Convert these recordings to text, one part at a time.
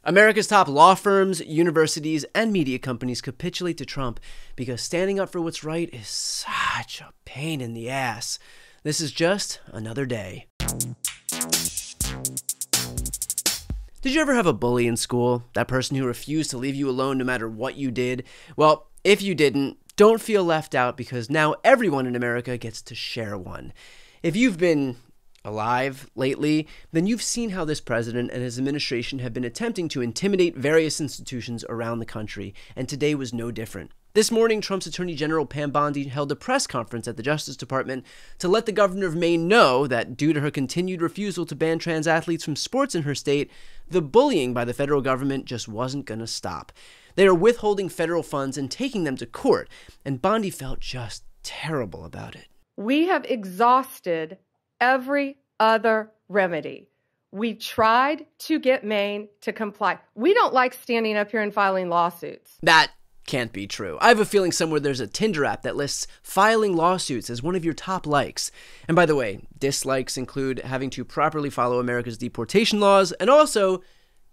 America's top law firms, universities, and media companies capitulate to Trump because standing up for what's right is such a pain in the ass. This is just another day. Did you ever have a bully in school? That person who refused to leave you alone no matter what you did? Well, if you didn't, don't feel left out because now everyone in America gets to share one. If you've been alive lately, then you've seen how this president and his administration have been attempting to intimidate various institutions around the country, and today was no different. This morning, Trump's Attorney General Pam Bondi held a press conference at the Justice Department to let the governor of Maine know that due to her continued refusal to ban trans athletes from sports in her state, the bullying by the federal government just wasn't going to stop. They are withholding federal funds and taking them to court, and Bondi felt just terrible about it. We have exhausted every other remedy. We tried to get Maine to comply. We don't like standing up here and filing lawsuits. That can't be true. I have a feeling somewhere there's a Tinder app that lists filing lawsuits as one of your top likes. And by the way, dislikes include having to properly follow America's deportation laws and also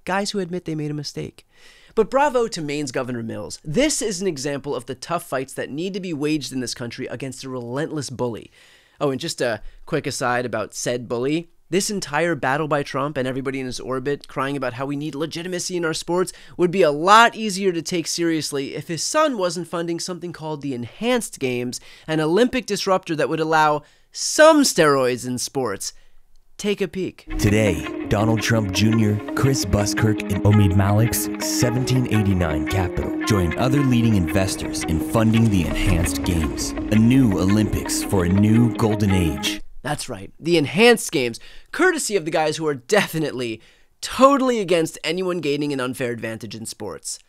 guys who admit they made a mistake. But bravo to Maine's Governor Mills. This is an example of the tough fights that need to be waged in this country against a relentless bully. Oh, and just a quick aside about said bully. This entire battle by Trump and everybody in his orbit crying about how we need legitimacy in our sports would be a lot easier to take seriously if his son wasn't funding something called the Enhanced Games, an Olympic disruptor that would allow some steroids in sports. Take a peek. Today, Donald Trump Jr., Chris Buskirk, and Omid Malik's 1789 capital join other leading investors in funding the Enhanced Games, a new Olympics for a new golden age. That's right, the Enhanced Games, courtesy of the guys who are definitely, totally against anyone gaining an unfair advantage in sports.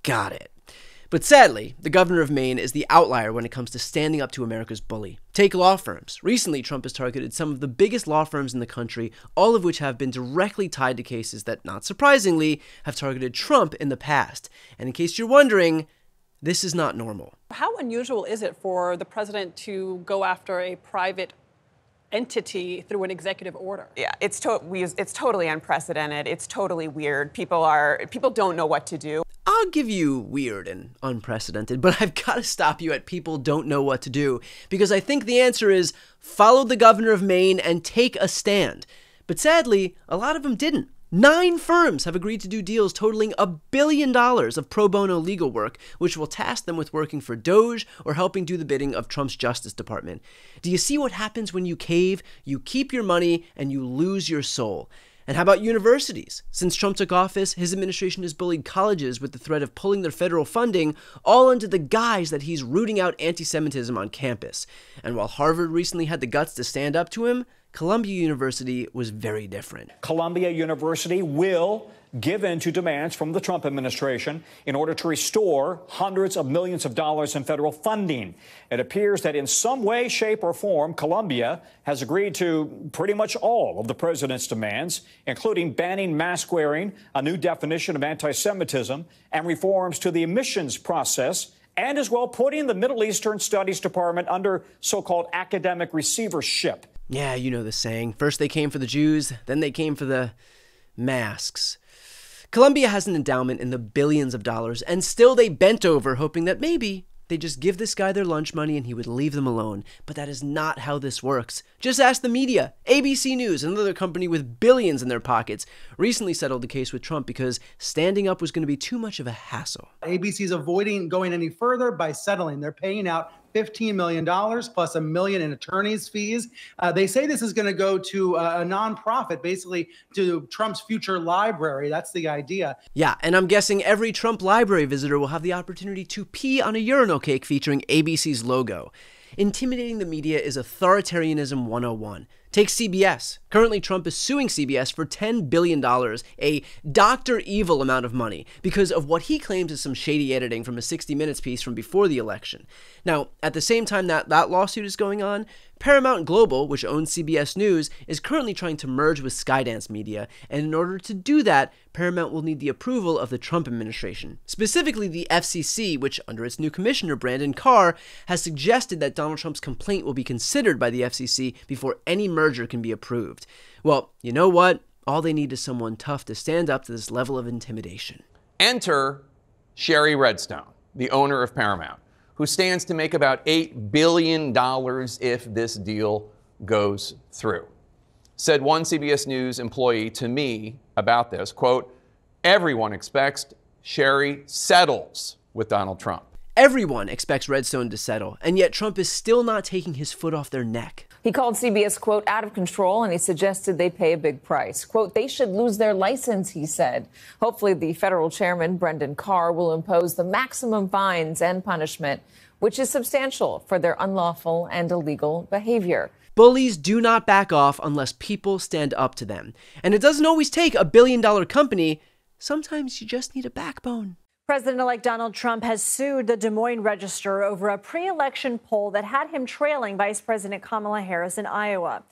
Got it. But sadly, the governor of Maine is the outlier when it comes to standing up to America's bully. Take law firms. Recently, Trump has targeted some of the biggest law firms in the country, all of which have been directly tied to cases that, not surprisingly, have targeted Trump in the past. And in case you're wondering, this is not normal. How unusual is it for the president to go after a private entity through an executive order? Yeah, it's totally unprecedented. It's totally weird. People don't know what to do. I'll give you weird and unprecedented, but I've got to stop you at people don't know what to do, because I think the answer is follow the governor of Maine and take a stand. But sadly, a lot of them didn't. 9 firms have agreed to do deals totaling $1 billion of pro bono legal work, which will task them with working for DOJ or helping do the bidding of Trump's Justice Department. Do you see what happens when you cave? You keep your money and you lose your soul. And how about universities? Since Trump took office, his administration has bullied colleges with the threat of pulling their federal funding, all under the guise that he's rooting out anti-Semitism on campus. And while Harvard recently had the guts to stand up to him, Columbia University was very different. Columbia University will give in to demands from the Trump administration in order to restore hundreds of millions of dollars in federal funding. It appears that in some way, shape, or form, Columbia has agreed to pretty much all of the president's demands, including banning mask wearing, a new definition of anti-Semitism, and reforms to the admissions process, and as well putting the Middle Eastern Studies Department under so-called academic receivership. Yeah, you know the saying. First they came for the Jews, then they came for the masks. Columbia has an endowment in the billions of dollars, and still they bent over hoping that maybe they'd just give this guy their lunch money and he would leave them alone. But that is not how this works. Just ask the media. ABC News, another company with billions in their pockets, recently settled the case with Trump because standing up was going to be too much of a hassle. ABC's avoiding going any further by settling. They're paying out $15 million plus $1 million in attorney's fees. They say this is going to go to a nonprofit, basically to Trump's future library. That's the idea. Yeah, and I'm guessing every Trump library visitor will have the opportunity to pee on a urinal cake featuring ABC's logo. Intimidating the media is authoritarianism 101. Take CBS. Currently, Trump is suing CBS for $10 billion, a Dr. Evil amount of money, because of what he claims is some shady editing from a 60 Minutes piece from before the election. Now, at the same time that lawsuit is going on, Paramount Global, which owns CBS News, is currently trying to merge with Skydance Media, and in order to do that, Paramount will need the approval of the Trump administration. Specifically, the FCC, which, under its new commissioner, Brandon Carr, has suggested that Donald Trump's complaint will be considered by the FCC before any merger can be approved. Well, you know what? All they need is someone tough to stand up to this level of intimidation. Enter Sherry Redstone, the owner of Paramount, who stands to make about $8 billion if this deal goes through. Said one CBS News employee to me about this, quote, "Everyone expects Sherry settles with Donald Trump." Everyone expects Redstone to settle, and yet Trump is still not taking his foot off their neck. He called CBS, quote, "out of control," and he suggested they pay a big price. Quote, "They should lose their license," he said. Hopefully the federal chairman, Brendan Carr, will impose the maximum fines and punishment, which is substantial for their unlawful and illegal behavior. Bullies do not back off unless people stand up to them. And it doesn't always take a billion-dollar company. Sometimes you just need a backbone. President-elect Donald Trump has sued the Des Moines Register over a pre-election poll that had him trailing Vice President Kamala Harris in Iowa.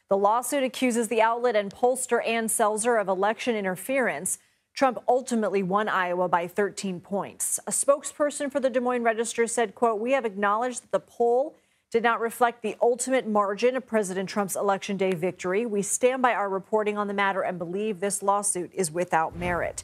The lawsuit accuses the outlet and pollster Ann Selzer of election interference. Trump ultimately won Iowa by 13 points. A spokesperson for the Des Moines Register said, quote, "We have acknowledged that the poll did not reflect the ultimate margin of President Trump's Election Day victory. We stand by our reporting on the matter and believe this lawsuit is without merit."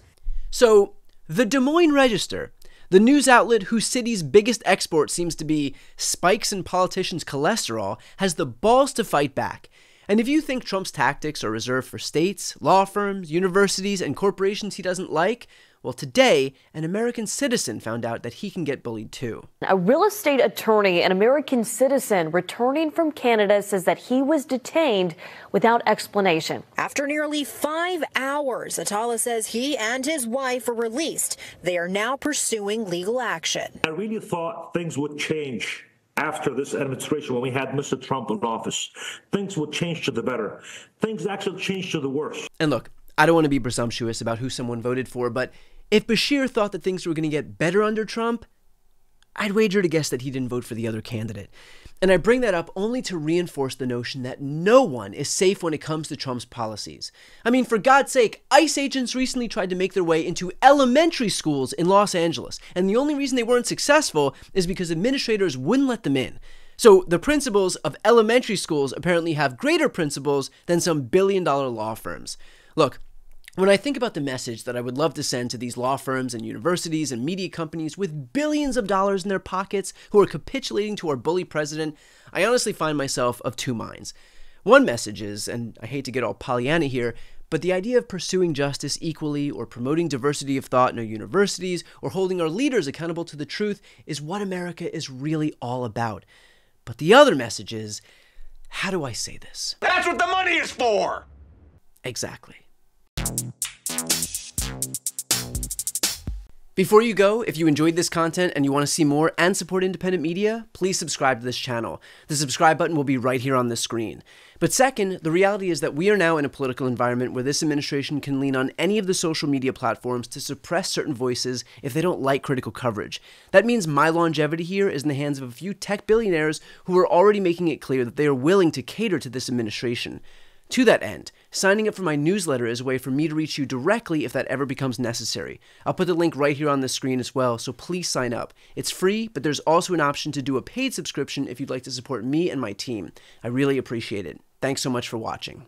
So, the Des Moines Register, the news outlet whose city's biggest export seems to be spikes in politicians' cholesterol, has the balls to fight back. And if you think Trump's tactics are reserved for states, law firms, universities, and corporations he doesn't like, well, today, an American citizen found out that he can get bullied too. A real estate attorney, an American citizen returning from Canada, says that he was detained without explanation. After nearly 5 hours, Atala says he and his wife were released. They are now pursuing legal action. I really thought things would change after this administration when we had Mr. Trump in office. Things would change to the better. Things actually changed to the worse. And look, I don't want to be presumptuous about who someone voted for, but if Bashir thought that things were going to get better under Trump, I'd wager to guess that he didn't vote for the other candidate. And I bring that up only to reinforce the notion that no one is safe when it comes to Trump's policies. I mean, for God's sake, ICE agents recently tried to make their way into elementary schools in Los Angeles, and the only reason they weren't successful is because administrators wouldn't let them in. So the principals of elementary schools apparently have greater principles than some billion-dollar law firms. Look, when I think about the message that I would love to send to these law firms and universities and media companies with billions of dollars in their pockets who are capitulating to our bully president, I honestly find myself of two minds. One message is, and I hate to get all Pollyanna here, but the idea of pursuing justice equally or promoting diversity of thought in our universities or holding our leaders accountable to the truth is what America is really all about. But the other message is, how do I say this? That's what the money is for! Exactly. Before you go, if you enjoyed this content and you want to see more and support independent media, please subscribe to this channel. The subscribe button will be right here on the screen. But second, the reality is that we are now in a political environment where this administration can lean on any of the social media platforms to suppress certain voices if they don't like critical coverage. That means my longevity here is in the hands of a few tech billionaires who are already making it clear that they are willing to cater to this administration. To that end, signing up for my newsletter is a way for me to reach you directly if that ever becomes necessary. I'll put the link right here on the screen as well, so please sign up. It's free, but there's also an option to do a paid subscription if you'd like to support me and my team. I really appreciate it. Thanks so much for watching.